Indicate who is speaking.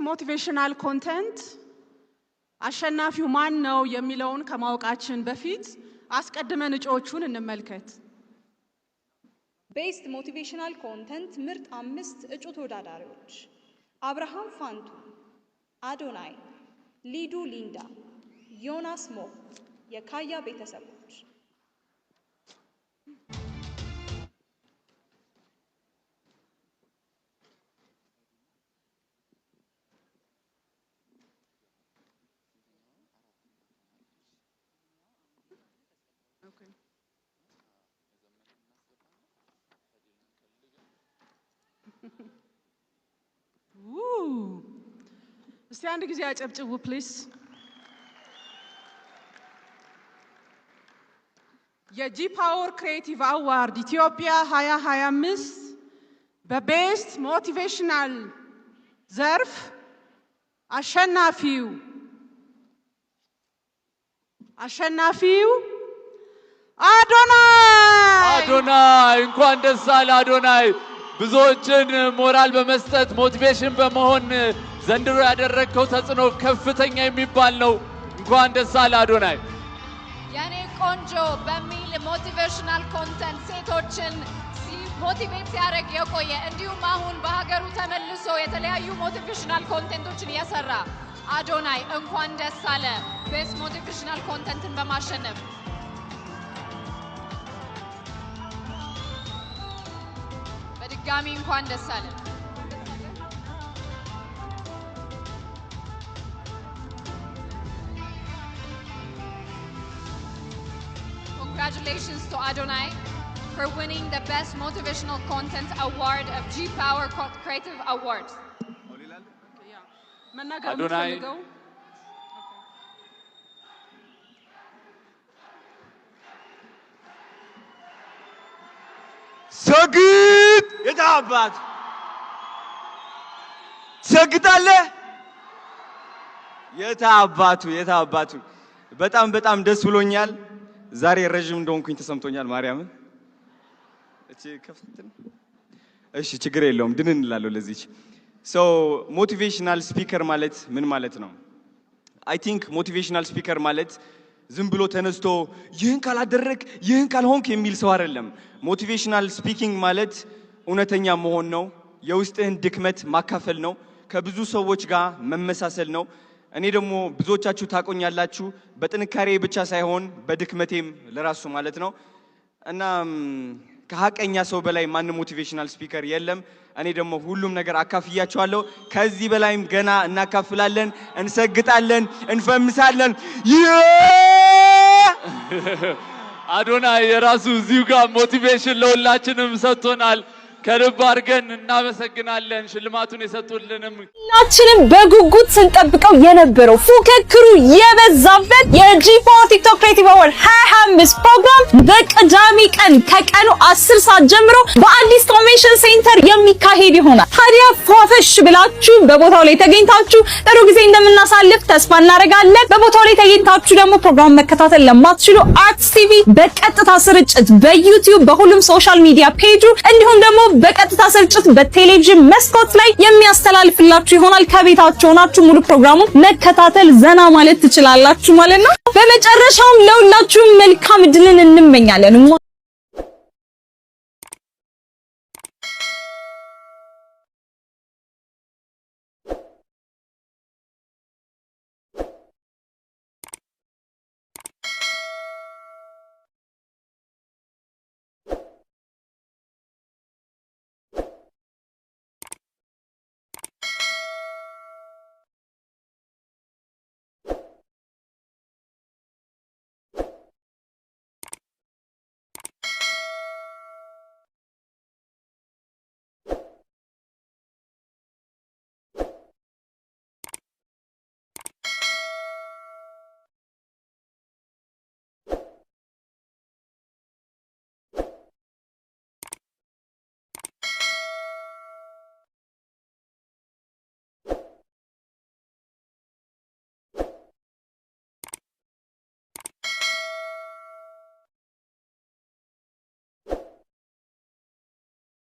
Speaker 1: motivational content አሸናፊው ማን ነው የሚለውን ከማወቃችን በፊት አስቀድመን እጩዎቹን እንመልከት።
Speaker 2: Based motivational content ምርጥ 5 እጩ ተወዳዳሪዎች አብርሃም ፋንቱ፣ አዶናይ፣ ሊዱ ሊንዳ፣ ዮናስ ሞ የካያ ቤተሰቦች።
Speaker 1: እስቲ አንድ ጊዜ አጨብጭቡ ፕሊዝ። የጂ ፓወር ክሬቲቭ አዋርድ ኢትዮጵያ 2025 በቤስት ሞቲቬሽናል ዘርፍ አሸናፊው
Speaker 3: አዶናይ እንኳን ደስ አለ አዶናይ። ብዙዎችን ሞራል በመስጠት ሞቲቬሽን በመሆን ዘንድሮ ያደረግከው ተጽዕኖ ከፍተኛ የሚባል ነው። እንኳን ደስ አለ አዶናይ።
Speaker 4: የኔ ቆንጆ በሚል ሞቲቬሽናል ኮንተንት ሴቶችን ሞቲቬት ሲያደርግ የቆየ እንዲሁም አሁን በሀገሩ ተመልሶ የተለያዩ ሞቲቬሽናል ኮንተንቶችን እየሰራ አዶናይ እንኳን ደስ አለ ቤስት ሞቲቬሽናል ኮንተንትን በማሸነፍ። በድጋሚ እንኳን ደስ አለ። Congratulations to Adonai for winning the Best Motivational Content Award of G Power Creative Awards.
Speaker 3: Adonai.
Speaker 5: ሰግጥ የታባት ሰግጣለ የታባቱ በጣም ደስ ብሎኛል። ዛሬ ረጅም እንደሆንኩኝ ተሰምቶኛል። ማርያምን እቺ ከፍተን እሺ ችግር የለውም ድን እንላለው ለዚች ሞቲቬሽናል ስፒከር ማለት ምን ማለት ነው? አይ ቲንክ ሞቲቬሽናል ስፒከር ማለት ዝም ብሎ ተነስቶ ይህን ካላደረክ ይህን ካልሆንክ የሚል ሰው አይደለም። ሞቲቬሽናል ስፒኪንግ ማለት እውነተኛ መሆን ነው። የውስጥህን ድክመት ማካፈል ነው። ከብዙ ሰዎች ጋር መመሳሰል ነው። እኔ ደግሞ ብዙዎቻችሁ ታቆኛላችሁ በጥንካሬ ብቻ ሳይሆን በድክመቴም ለራሱ ማለት ነው። እና ከሐቀኛ ሰው በላይ ማንም ሞቲቬሽናል ስፒከር የለም። እኔ ደግሞ ሁሉም ነገር አካፍያችኋለሁ። ከዚህ በላይም ገና እናካፍላለን፣ እንሰግጣለን፣ እንፈምሳለን።
Speaker 3: አዶናይ የራሱ እዚሁ ጋር ሞቲቬሽን ለሁላችንም ሰጥቶናል። ከልብ አድርገን እናመሰግናለን። ሽልማቱን የሰጡልንም
Speaker 6: ሁላችንም በጉጉት ስንጠብቀው የነበረው ፉክክሩ የበዛበት የጂ ፓወር ቲክቶክ ክሬቲቭ አዋርድ 2025 ፕሮግራም በቅዳሜ ቀን ከቀኑ 10 ሰዓት ጀምሮ በአዲስ ኮንቬንሽን ሴንተር የሚካሄድ ይሆናል። ታዲያ ፏፈሽ ብላችሁ በቦታው ላይ ተገኝታችሁ ጥሩ ጊዜ እንደምናሳልፍ ተስፋ እናደርጋለን። በቦታው ላይ ተገኝታችሁ ደግሞ ፕሮግራም መከታተል ለማትችሉ አርትስ ቲቪ በቀጥታ ስርጭት በዩቲዩብ በሁሉም ሶሻል ሚዲያ ፔጁ እንዲሁም ደግሞ በቀጥታ ስርጭት በቴሌቪዥን መስኮት ላይ የሚያስተላልፍላችሁ ይሆናል። ከቤታችሁ ሆናችሁ ሙሉ ፕሮግራሙን መከታተል ዘና ማለት ትችላላችሁ ማለት ነው። በመጨረሻም ለሁላችሁም መልካም እድልን እንመኛለን።